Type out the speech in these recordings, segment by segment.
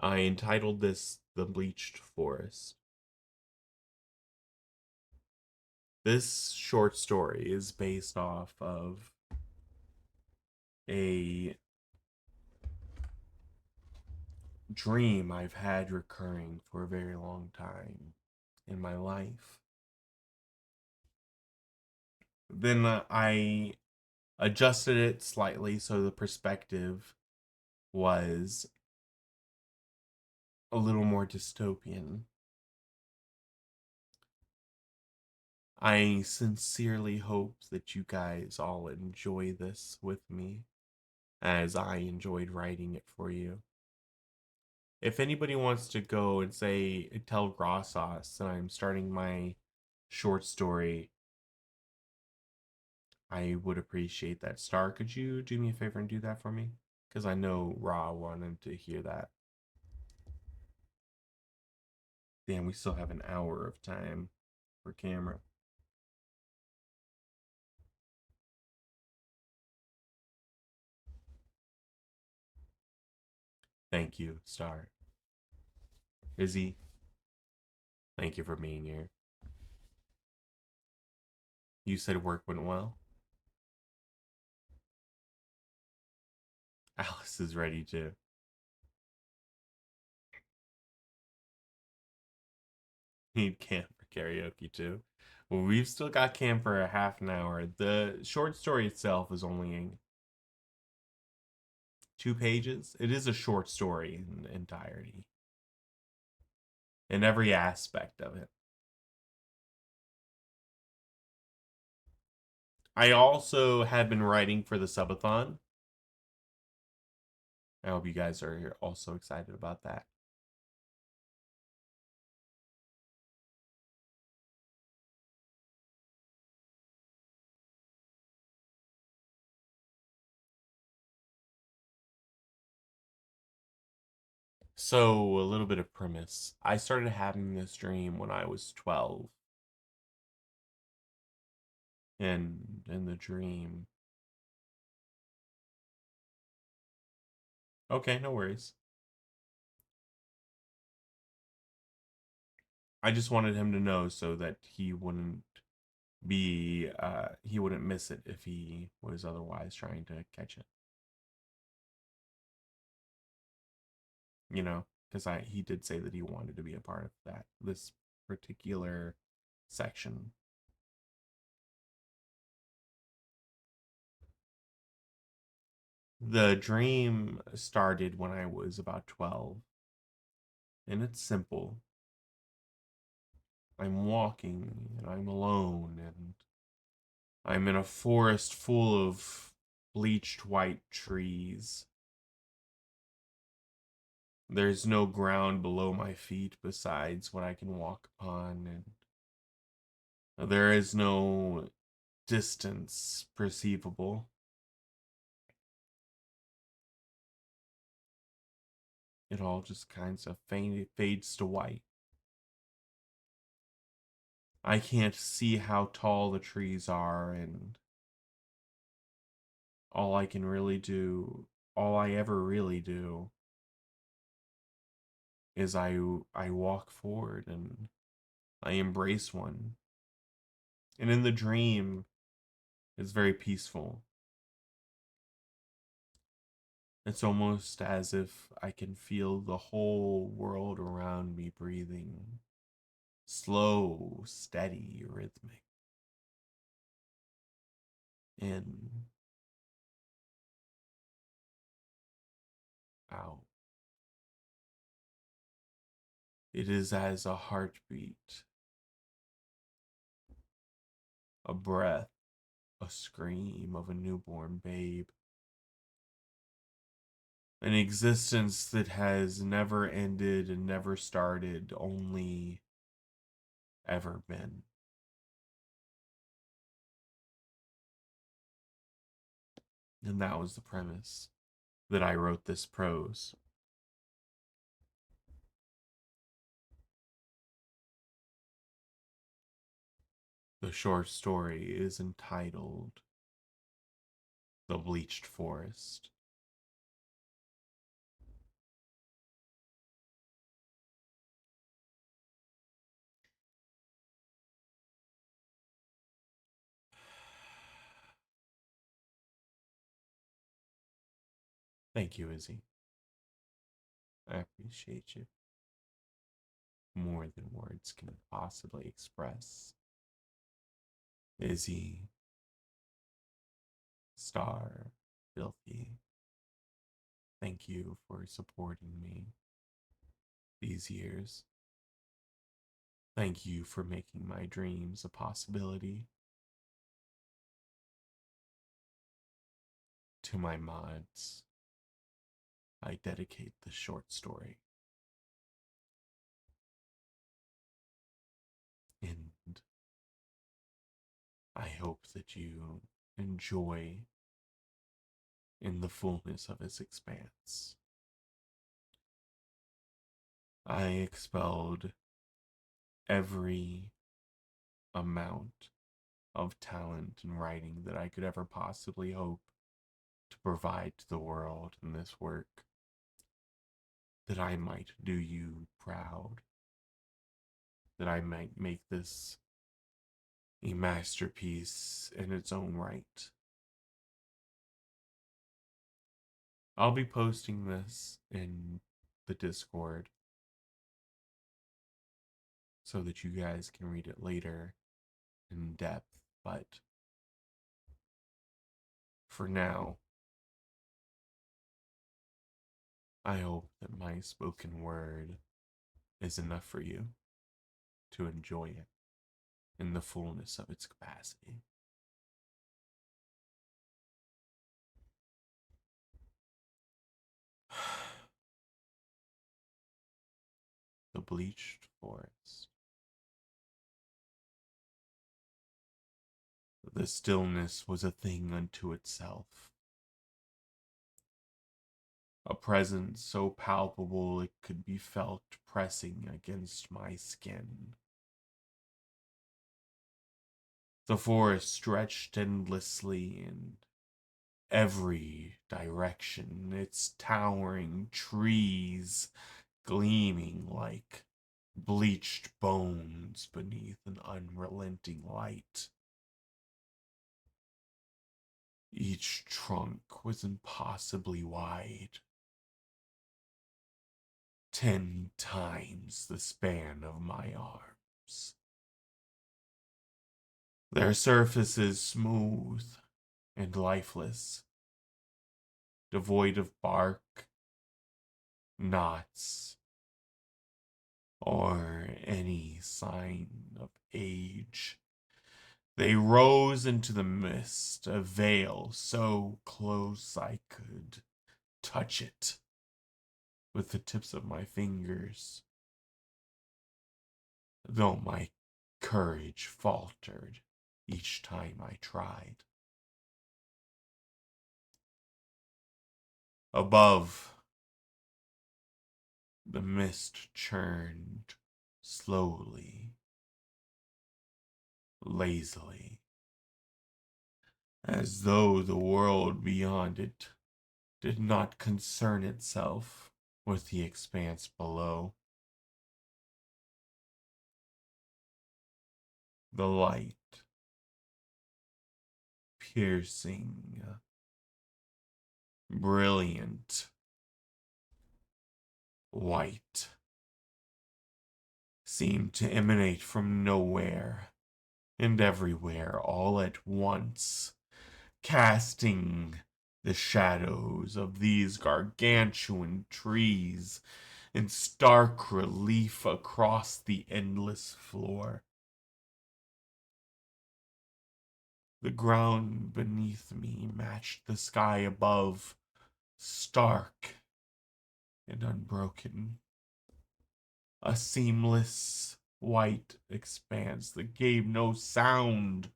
I entitled this The Bleached Forest. This short story is based off of a dream I've had recurring for a very long time in my life. Then I adjusted it slightly so the perspective was a little more dystopian. I sincerely hope that you guys all enjoy this with me as I enjoyed writing it for you. If anybody wants to go and say, tell Grossos that I'm starting my short story, I would appreciate that. Star, could you do me a favor and do that for me? Because I know Ra wanted to hear that. Damn, we still have an hour of time for camera. Thank you, Star. Izzy, thank you for being here. You said work went well. Alice is ready too. Need camp for karaoke too. Well, we've still got camp for a half an hour. The short story itself is only 2 pages. It is a short story in entirety, in every aspect of it. I also had been writing for the subathon. I hope you guys are also excited about that. So, a little bit of premise. I started having this dream when I was 12. And in the dream. Okay, no worries. I just wanted him to know so that he wouldn't miss it if he was otherwise trying to catch it. You know, because I he did say that he wanted to be a part of this particular section. The dream started when I was about 12, and it's simple. I'm walking and I'm alone, and I'm in a forest full of bleached white trees. There's no ground below my feet besides what I can walk upon, and there is no distance perceivable. It all just kind of fades to white. I can't see how tall the trees are, and all I can really do, all I ever really do, is I walk forward and I embrace one. And in the dream, it's very peaceful. It's almost as if I can feel the whole world around me breathing. Slow, steady, rhythmic. In, out. It is as a heartbeat, a breath, a scream of a newborn babe. An existence that has never ended and never started, only ever been. And that was the premise that I wrote this prose. The short story is entitled The Bleached Forest. Thank you, Izzy. I appreciate you more than words can possibly express. Izzy, Star, Filthy, thank you for supporting me these years. Thank you for making my dreams a possibility. To my mods, I dedicate the short story. And I hope that you enjoy in the fullness of its expanse. I expelled every amount of talent and writing that I could ever possibly hope to provide to the world in this work, that I might do you proud, that I might make this a masterpiece in its own right. I'll be posting this in the Discord so that you guys can read it later in depth, but for now, I hope that my spoken word is enough for you to enjoy it in the fullness of its capacity. The Bleached Forest. The stillness was a thing unto itself, a presence so palpable it could be felt pressing against my skin. The forest stretched endlessly in every direction, its towering trees gleaming like bleached bones beneath an unrelenting light. Each trunk was impossibly wide, 10 times the span of my arms. Their surfaces smooth and lifeless, devoid of bark, knots, or any sign of age. They rose into the mist, a veil so close I could touch it with the tips of my fingers, though my courage faltered each time I tried. Above, the mist churned slowly, lazily, as though the world beyond it did not concern itself with the expanse below. The light, piercing, brilliant, white, seemed to emanate from nowhere and everywhere all at once, casting the shadows of these gargantuan trees in stark relief across the endless floor. The ground beneath me matched the sky above, stark and unbroken. A seamless white expanse that gave no sound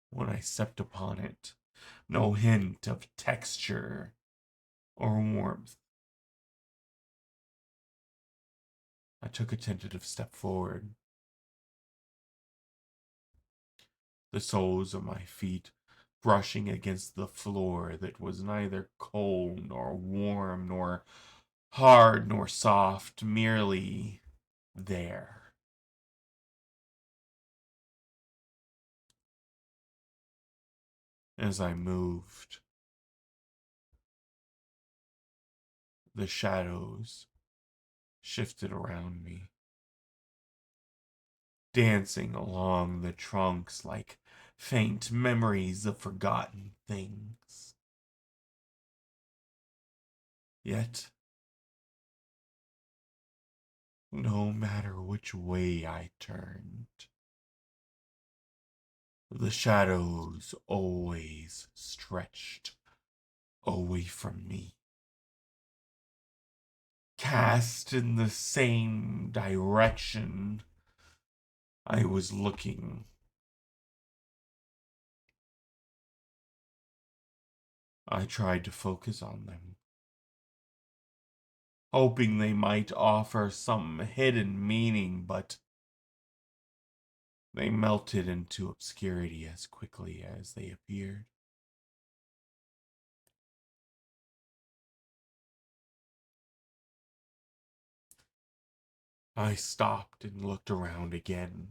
when I stepped upon it, no hint of texture or warmth. I took a tentative step forward, the soles of my feet brushing against the floor that was neither cold nor warm nor hard nor soft, merely there. As I moved, The shadows shifted around me, dancing along the trunks like faint memories of forgotten things. Yet, no matter which way I turned, the shadows always stretched away from me, cast in the same direction I was looking. I tried to focus on them, hoping they might offer some hidden meaning, but they melted into obscurity as quickly as they appeared. I stopped and looked around again.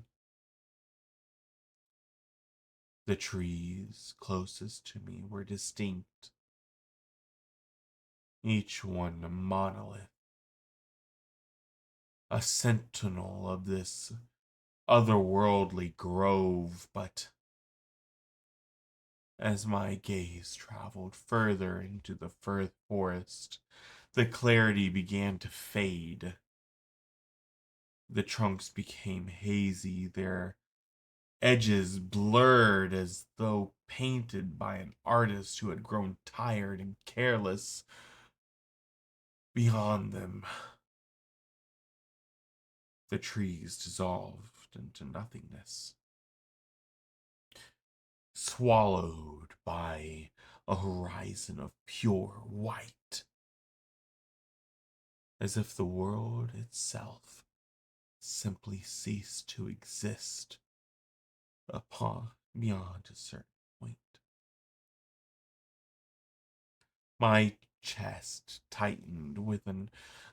The trees closest to me were distinct, each one a monolith, a sentinel of this otherworldly grove, but as my gaze traveled further into the forest, the clarity began to fade. The trunks became hazy, their edges blurred as though painted by an artist who had grown tired and careless. Beyond them, the trees dissolved into nothingness, swallowed by a horizon of pure white, as if the world itself simply ceased to exist upon beyond a certain point. My chest tightened with an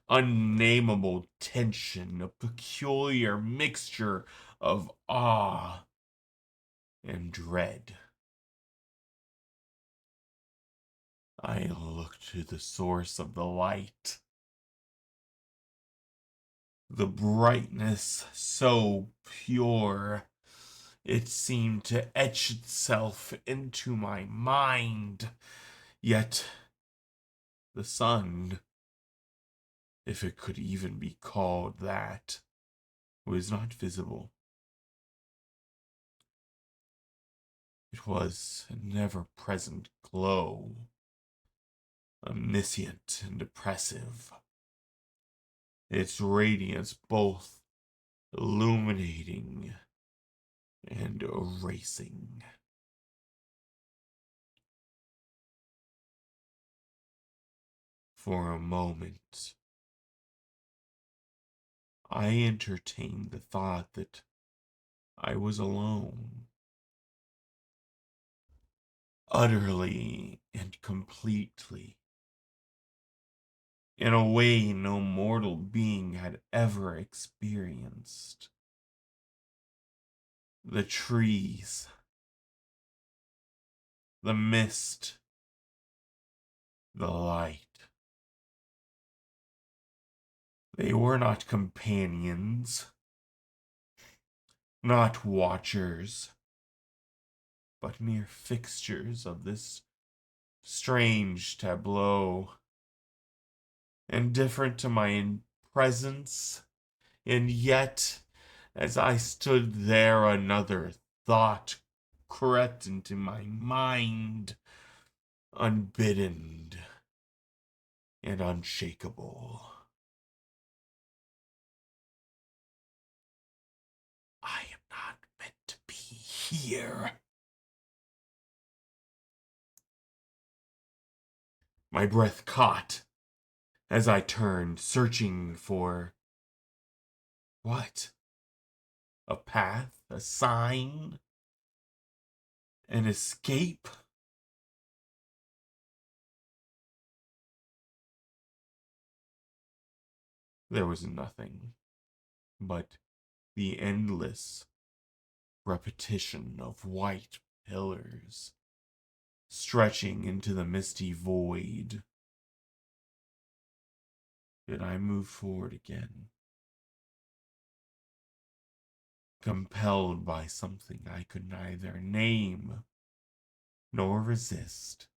unnameable tension, a peculiar mixture of awe and dread. I looked to the source of the light. The brightness so pure, it seemed to etch itself into my mind. Yet the sun, if it could even be called that, was not visible. It was a never-present glow, omniscient and oppressive, its radiance both illuminating and erasing. For a moment, I entertained the thought that I was alone, utterly and completely, in a way no mortal being had ever experienced. The trees, the mist, the light. They were not companions, not watchers, but mere fixtures of this strange tableau, indifferent to my presence, and yet, as I stood there, another thought crept into my mind, unbidden and unshakable. I am not meant to be here. My breath caught as I turned, searching for what? A path? A sign? An escape? There was nothing but the endless repetition of white pillars stretching into the misty void. Yet I moved forward again, compelled by something I could neither name nor resist.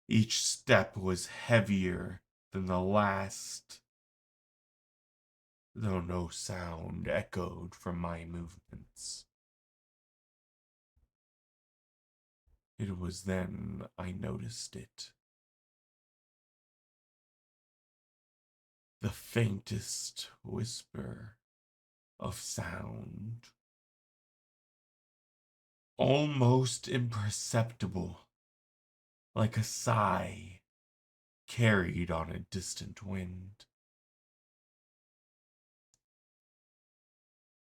Each step was heavier than the last, though no sound echoed from my movements. It was then I noticed it. The faintest whisper of sound, almost imperceptible, like a sigh carried on a distant wind.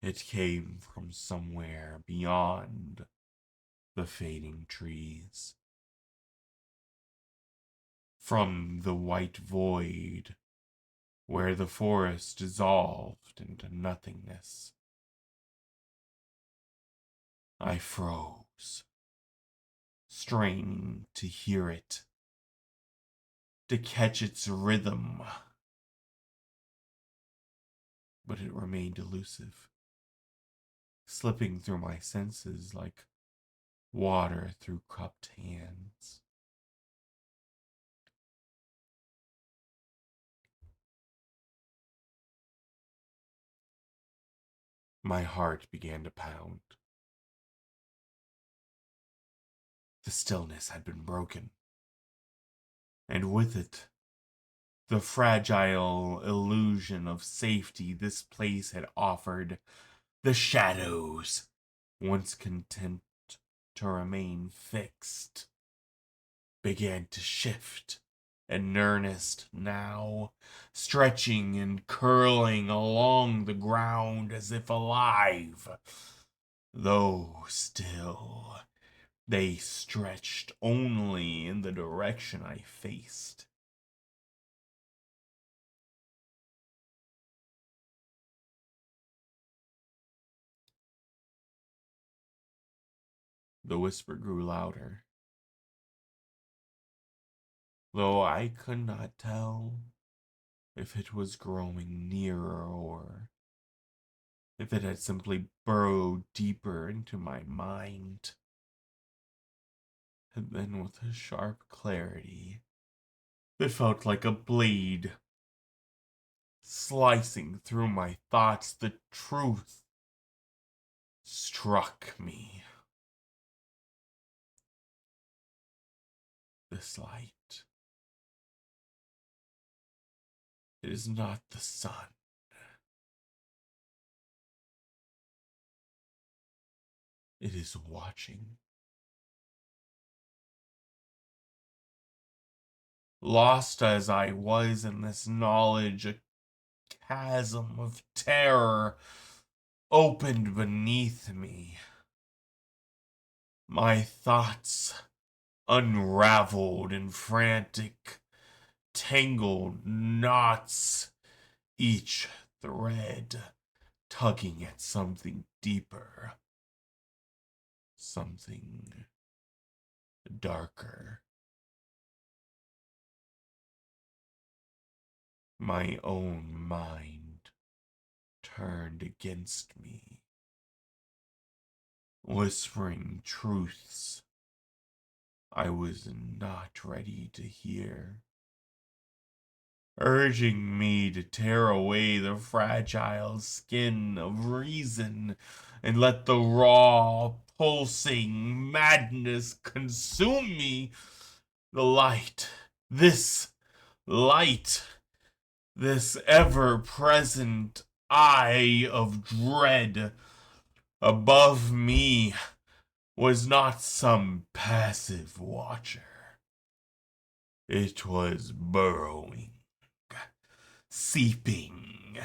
It came from somewhere beyond the fading trees, from the white void where the forest dissolved into nothingness. I froze, straining to hear it, to catch its rhythm, but it remained elusive, slipping through my senses like water through cupped hands. My heart began to pound. The stillness had been broken, and with it, the fragile illusion of safety this place had offered. The shadows, once content to remain fixed, began to shift in earnest now, stretching and curling along the ground as if alive, though still they stretched only in the direction I faced. The whisper grew louder, though I could not tell if it was growing nearer or if it had simply burrowed deeper into my mind. And then, with a sharp clarity, it felt like a blade slicing through my thoughts. The truth struck me. This light, it is not the sun. It is watching. Lost as I was in this knowledge, a chasm of terror opened beneath me. My thoughts unraveled in frantic, tangled knots, each thread tugging at something deeper, something darker. My own mind turned against me, whispering truths I was not ready to hear, urging me to tear away the fragile skin of reason and let the raw, pulsing madness consume me. The light, this ever present eye of dread above me was not some passive watcher. It was burrowing, seeping,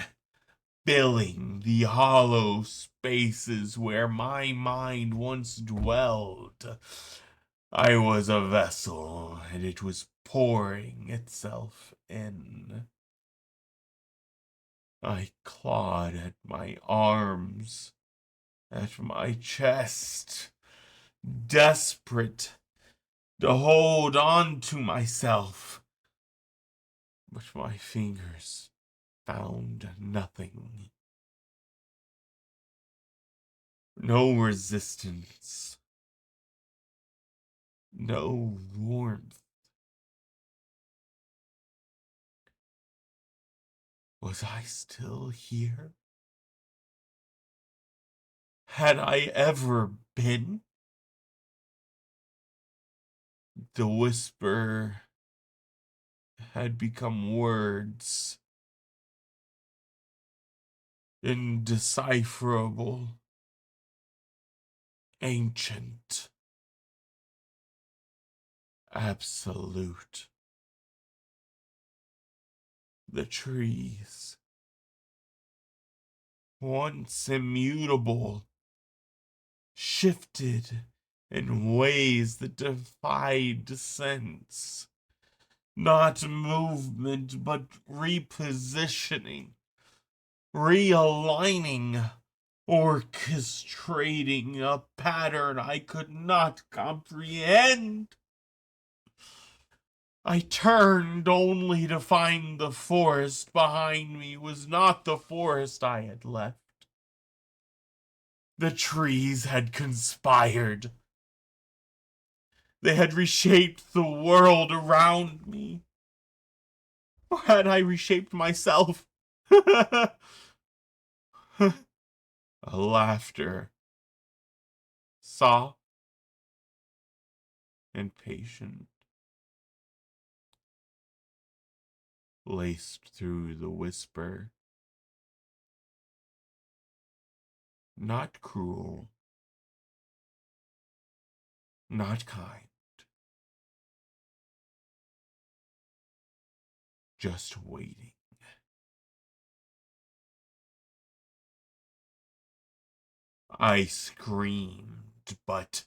filling the hollow spaces where my mind once dwelled. I was a vessel, and it was pouring itself in. I clawed at my arms, at my chest, desperate to hold on to myself. but my fingers found nothing. No resistance, no warmth. Was I still here? Had I ever been? The whisper had become words, indecipherable, ancient, absolute. The trees, once immutable, shifted in ways that defied sense. Not movement, but repositioning, realigning, orchestrating a pattern I could not comprehend. I turned only to find the forest behind me was not the forest I had left. The trees had conspired. They had reshaped the world around me. Or had I reshaped myself? A laughter, soft and patient, laced through the whisper. Not cruel, not kind, just waiting. I screamed, but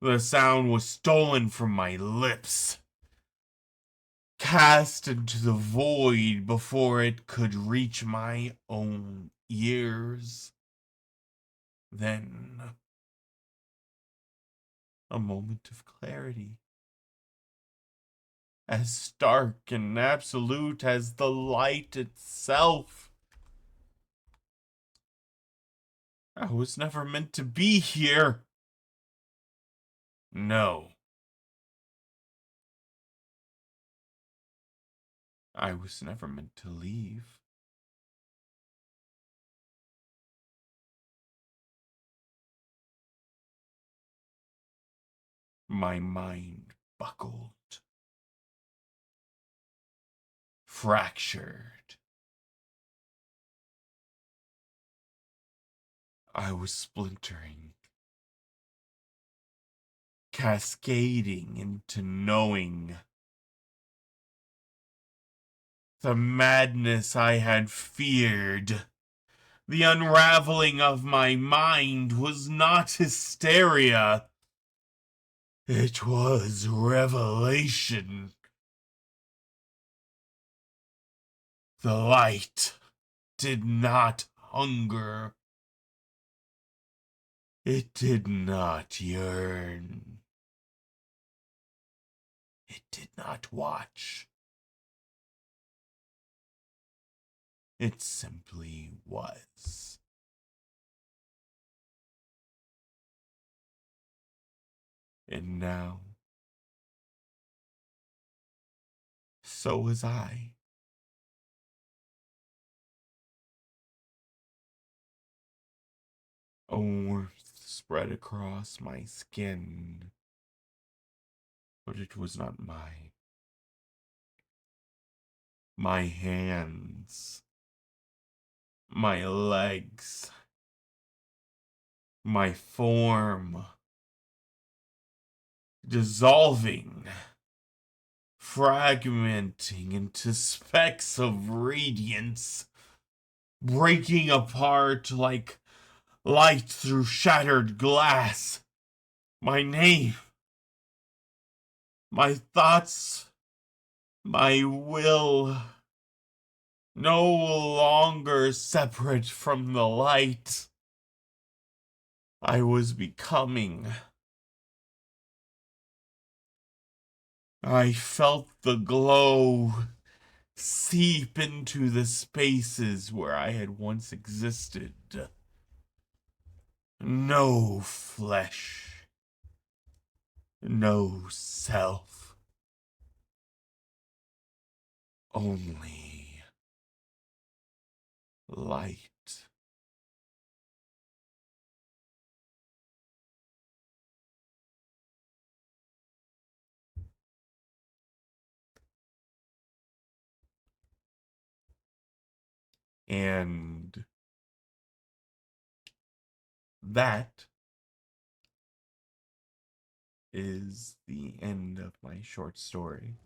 the sound was stolen from my lips, cast into the void before it could reach my own ears. Then, a moment of clarity, as stark and absolute as the light itself. I was never meant to be here. No. I was never meant to leave. My mind buckled, fractured. I was splintering, cascading into knowing. The madness I had feared, the unraveling of my mind was not hysteria. It was revelation. The light did not hunger. It did not yearn. It did not watch. It simply was. And now, so was I. A warmth spread across my skin, but it was not mine. My hands, my legs, my form, dissolving, fragmenting into specks of radiance, breaking apart like light through shattered glass. My name, my thoughts, my will, no longer separate from the light. I was becoming. I felt the glow seep into the spaces where I had once existed. No flesh, no self, only light. And that is the end of my short story.